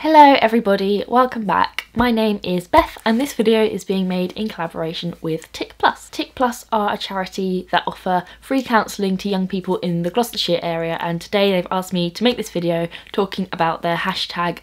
Hello everybody, welcome back. My name is Beth and this video is being made in collaboration with Tick Plus. Tick Plus are a charity that offer free counselling to young people in the Gloucestershire area, and today they've asked me to make this video talking about their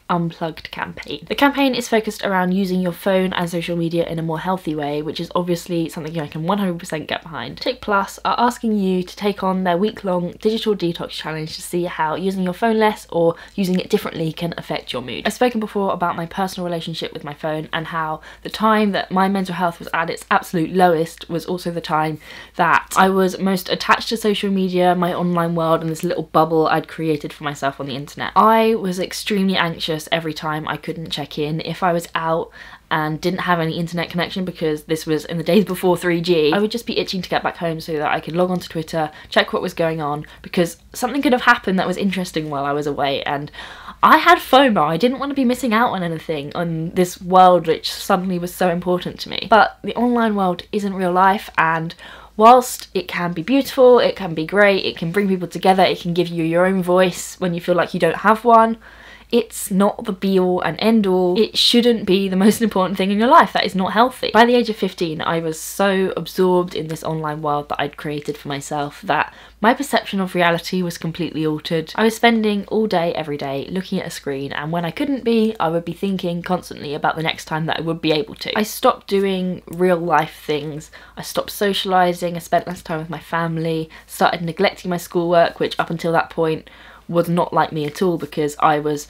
#Unplugged campaign. The campaign is focused around using your phone and social media in a more healthy way, which is obviously something I can 100% get behind. Tick Plus are asking you to take on their week-long digital detox challenge to see how using your phone less or using it differently can affect your mood. I've spoken before about my personal relationship with my phone and how the time that my mental health was at its absolute lowest was also the time that I was most attached to social media, my online world, and this little bubble I'd created for myself on the internet. I was extremely anxious every time I couldn't check in. If I was out and didn't have any internet connection, because this was in the days before 3G, I would just be itching to get back home so that I could log onto Twitter, check what was going on, because something could have happened that was interesting while I was away, and I had FOMO. I didn't want to be missing out on anything on this world which suddenly was so important to me. But the online world isn't real life, and whilst it can be beautiful, it can be great, it can bring people together, it can give you your own voice when you feel like you don't have one, it's not the be-all and end-all. It shouldn't be the most important thing in your life. That is not healthy. By the age of 15, I was so absorbed in this online world that I'd created for myself that my perception of reality was completely altered. I was spending all day, every day, looking at a screen, and when I couldn't be, I would be thinking constantly about the next time that I would be able to. I stopped doing real-life things. I stopped socialising, I spent less time with my family, started neglecting my schoolwork, which up until that point was not like me at all, because I was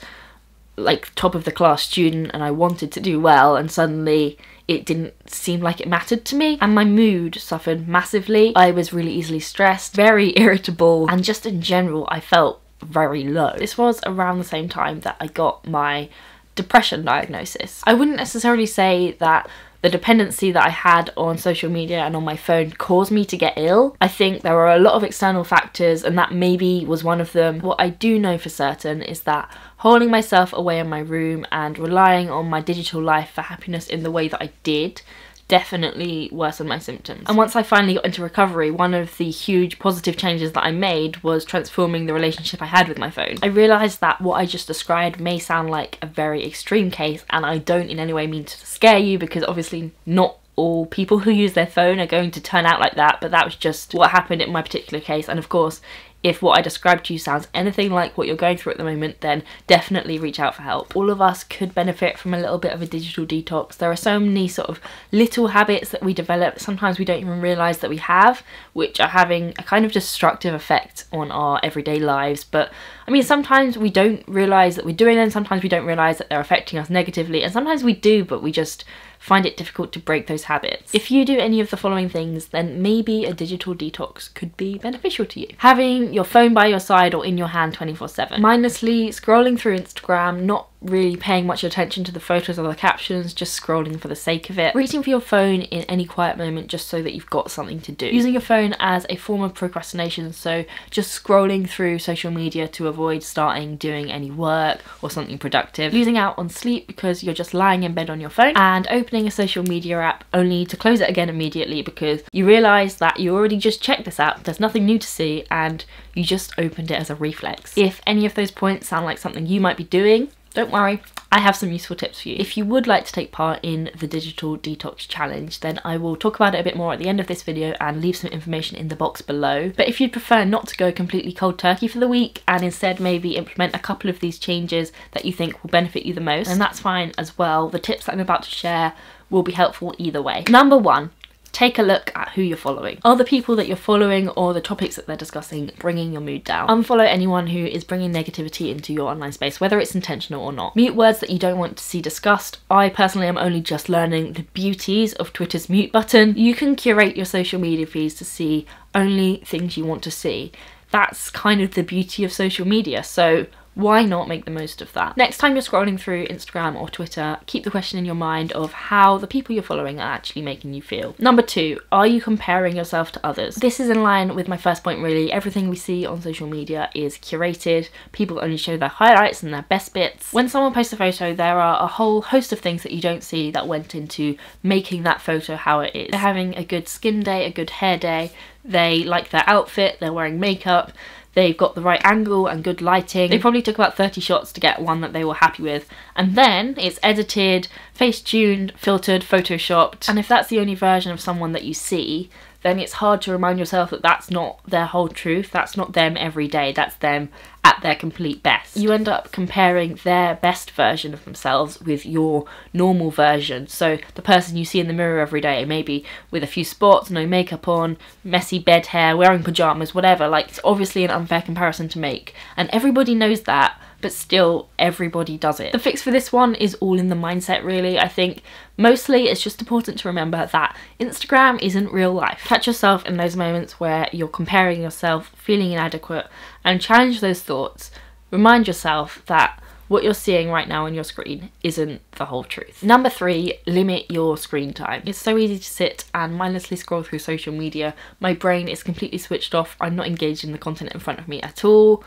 like top of the class student and I wanted to do well, and suddenly it didn't seem like it mattered to me, and my mood suffered massively. I was really easily stressed, very irritable, and just in general I felt very low. This was around the same time that I got my depression diagnosis. I wouldn't necessarily say that the dependency that I had on social media and on my phone caused me to get ill. I think there were a lot of external factors, and that maybe was one of them. What I do know for certain is that holding myself away in my room and relying on my digital life for happiness in the way that I did definitely worsened my symptoms. And once I finally got into recovery, one of the huge positive changes that I made was transforming the relationship I had with my phone. I realised that what I just described may sound like a very extreme case, and I don't in any way mean to scare you, because obviously not all people who use their phone are going to turn out like that, but that was just what happened in my particular case. And of course, if what I described to you sounds anything like what you're going through at the moment, then definitely reach out for help. All of us could benefit from a little bit of a digital detox. There are so many sort of little habits that we develop, sometimes we don't even realise that we have, which are having a kind of destructive effect on our everyday lives. But I mean, sometimes we don't realise that we're doing them, sometimes we don't realise that they're affecting us negatively, and sometimes we do, but we just find it difficult to break those habits. If you do any of the following things, then maybe a digital detox could be beneficial to you. Having your phone by your side or in your hand 24/7. Mindlessly scrolling through Instagram, not really paying much attention to the photos or the captions, just scrolling for the sake of it. Reaching for your phone in any quiet moment just so that you've got something to do. Using your phone as a form of procrastination, so just scrolling through social media to avoid starting doing any work or something productive. Losing out on sleep because you're just lying in bed on your phone, and opening a social media app only to close it again immediately because you realise that you already just checked this app, there's nothing new to see, and you just opened it as a reflex. If any of those points sound like something you might be doing, don't worry, I have some useful tips for you. If you would like to take part in the Digital Detox Challenge, then I will talk about it a bit more at the end of this video and leave some information in the box below. But if you'd prefer not to go completely cold turkey for the week and instead maybe implement a couple of these changes that you think will benefit you the most, then that's fine as well. The tips that I'm about to share will be helpful either way. Number one, take a look at who you're following. Are the people that you're following or the topics that they're discussing bringing your mood down? Unfollow anyone who is bringing negativity into your online space, whether it's intentional or not. Mute words that you don't want to see discussed. I personally am only just learning the beauties of Twitter's mute button. You can curate your social media feeds to see only things you want to see. That's kind of the beauty of social media, so why not make the most of that? Next time you're scrolling through Instagram or Twitter, keep the question in your mind of how the people you're following are actually making you feel. Number two, are you comparing yourself to others? This is in line with my first point really. Everything we see on social media is curated. People only show their highlights and their best bits. When someone posts a photo, there are a whole host of things that you don't see that went into making that photo how it is. They're having a good skin day, a good hair day, they like their outfit, they're wearing makeup, they've got the right angle and good lighting. They probably took about 30 shots to get one that they were happy with, and then it's edited, face-tuned, filtered, photoshopped, and if that's the only version of someone that you see, then it's hard to remind yourself that that's not their whole truth, that's not them every day, that's them at their complete best. You end up comparing their best version of themselves with your normal version. So the person you see in the mirror every day, maybe with a few spots, no makeup on, messy bed hair, wearing pyjamas, whatever, like, it's obviously an unfair comparison to make. And everybody knows that, but still everybody does it. The fix for this one is all in the mindset, really. I think mostly it's just important to remember that Instagram isn't real life. Catch yourself in those moments where you're comparing yourself, feeling inadequate, and challenge those thoughts. Remind yourself that what you're seeing right now on your screen isn't the whole truth. Number 3, limit your screen time. It's so easy to sit and mindlessly scroll through social media. My brain is completely switched off. I'm not engaged in the content in front of me at all.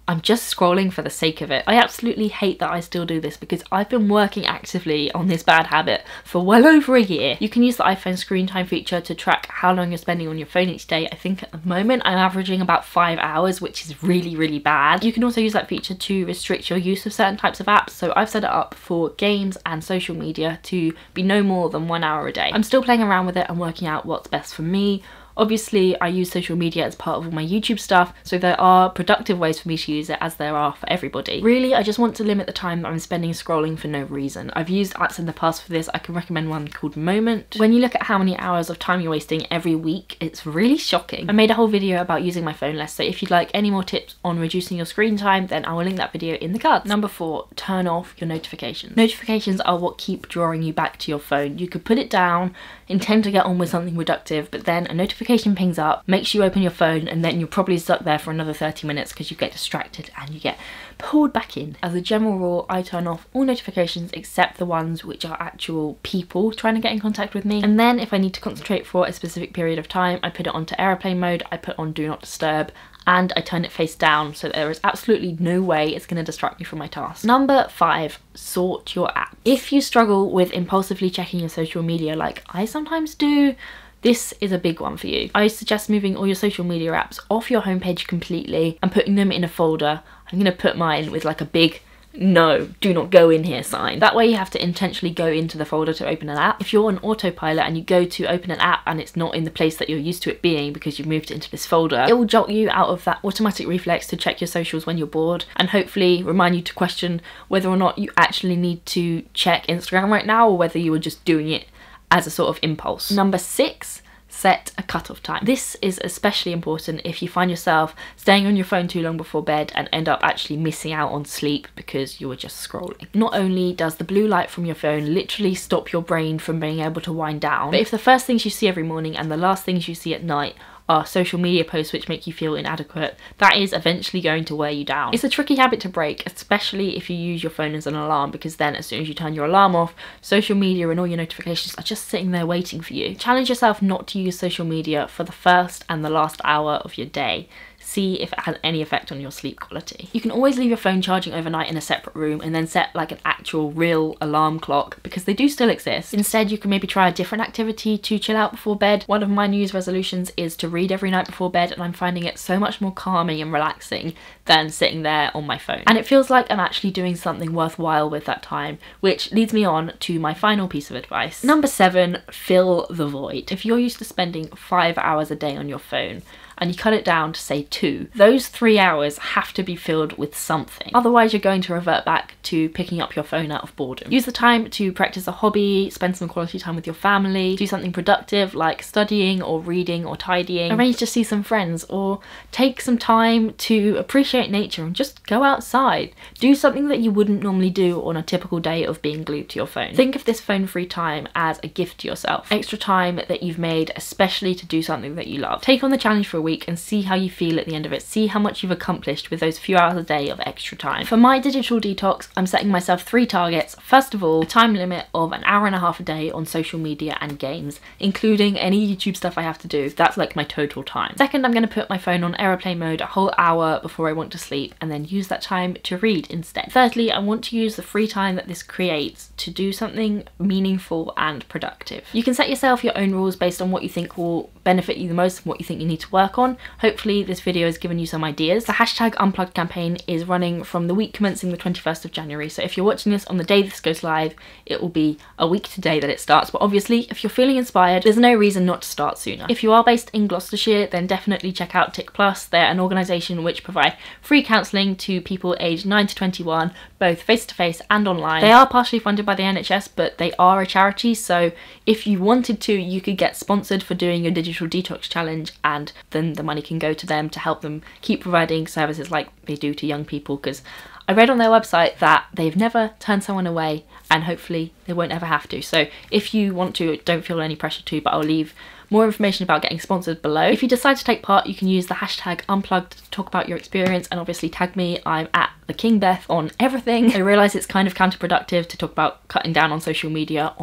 I'm just scrolling for the sake of it. I absolutely hate that I still do this because I've been working actively on this bad habit for well over a year. You can use the iPhone screen time feature to track how long you're spending on your phone each day. I think at the moment I'm averaging about 5 hours, which is really, really bad. You can also use that feature to restrict your use of certain types of apps. So I've set it up for games and social media to be no more than 1 hour a day. I'm still playing around with it and working out what's best for me. Obviously, I use social media as part of all my YouTube stuff, so there are productive ways for me to use it, as there are for everybody. Really, I just want to limit the time that I'm spending scrolling for no reason. I've used apps in the past for this. I can recommend one called Moment. When you look at how many hours of time you're wasting every week, it's really shocking. I made a whole video about using my phone less, so if you'd like any more tips on reducing your screen time, then I will link that video in the cards. Number 4, turn off your notifications. Notifications are what keep drawing you back to your phone. You could put it down, intend to get on with something productive, but then a notification pings up, makes you open your phone, and then you're probably stuck there for another 30 minutes because you get distracted and you get pulled back in. As a general rule, I turn off all notifications except the ones which are actual people trying to get in contact with me. And then if I need to concentrate for a specific period of time, I put it onto airplane mode, I put on do not disturb, and I turn it face down so there is absolutely no way it's going to distract me from my task. Number 5, sort your app. If you struggle with impulsively checking your social media like I sometimes do, this is a big one for you. I suggest moving all your social media apps off your homepage completely and putting them in a folder. I'm going to put mine with like a big no, do not go in here sign. That way you have to intentionally go into the folder to open an app. If you're on autopilot and you go to open an app and it's not in the place that you're used to it being because you've moved it into this folder, it will jolt you out of that automatic reflex to check your socials when you're bored, and hopefully remind you to question whether or not you actually need to check Instagram right now or whether you were just doing it as a sort of impulse. Number 6, set a cutoff time. This is especially important if you find yourself staying on your phone too long before bed and end up actually missing out on sleep because you were just scrolling. Not only does the blue light from your phone literally stop your brain from being able to wind down, but if the first things you see every morning and the last things you see at night are social media posts which make you feel inadequate, that is eventually going to wear you down. It's a tricky habit to break, especially if you use your phone as an alarm, because then as soon as you turn your alarm off, social media and all your notifications are just sitting there waiting for you. Challenge yourself not to use social media for the first and the last hour of your day. See if it has any effect on your sleep quality. You can always leave your phone charging overnight in a separate room and then set like an actual real alarm clock, because they do still exist. Instead, you can maybe try a different activity to chill out before bed. One of my New Year's resolutions is to read every night before bed, and I'm finding it so much more calming and relaxing than sitting there on my phone. And it feels like I'm actually doing something worthwhile with that time, which leads me on to my final piece of advice. Number 7, fill the void. If you're used to spending 5 hours a day on your phone, and you cut it down to say 2, those 3 hours have to be filled with something. Otherwise you're going to revert back to picking up your phone out of boredom. Use the time to practice a hobby, spend some quality time with your family, do something productive like studying or reading or tidying, arrange to see some friends, or take some time to appreciate nature and just go outside. Do something that you wouldn't normally do on a typical day of being glued to your phone. Think of this phone-free time as a gift to yourself. Extra time that you've made especially to do something that you love. Take on the challenge for a week and see how you feel at the end of it. See how much you've accomplished with those few hours a day of extra time. For my digital detox, I'm setting myself 3 targets. First of all, a time limit of an hour and a half a day on social media and games, including any YouTube stuff I have to do. That's like my total time. Second, I'm going to put my phone on airplane mode a whole hour before I want to sleep, and then use that time to read instead. Thirdly, I want to use the free time that this creates to do something meaningful and productive. You can set yourself your own rules based on what you think will benefit you the most and what you think you need to work on. Hopefully this video has given you some ideas. The hashtag Unplugged campaign is running from the week commencing the 21st of January. So if you're watching this on the day this goes live, it will be a week today that it starts. But obviously, if you're feeling inspired, there's no reason not to start sooner. If you are based in Gloucestershire, then definitely check out TIC Plus. They're an organisation which provide free counselling to people aged 9 to 21, both face-to-face and online. They are partially funded by the NHS, but they are a charity, so if you wanted to, you could get sponsored for doing your digital detox challenge, and then the money can go to them to help them keep providing services like they do to young people, because I read on their website that they've never turned someone away, and hopefully they won't ever have to. So if you want to, don't feel any pressure to, but I'll leave more information about getting sponsored below. If you decide to take part, you can use the hashtag Unplugged to talk about your experience, and obviously tag me. I'm at TheKingBeth on everything. I realise it's kind of counterproductive to talk about cutting down on social media,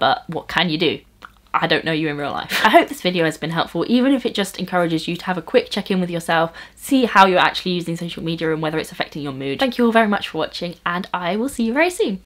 but what can you do? I don't know you in real life. I hope this video has been helpful, even if it just encourages you to have a quick check-in with yourself, see how you're actually using social media and whether it's affecting your mood. Thank you all very much for watching, and I will see you very soon.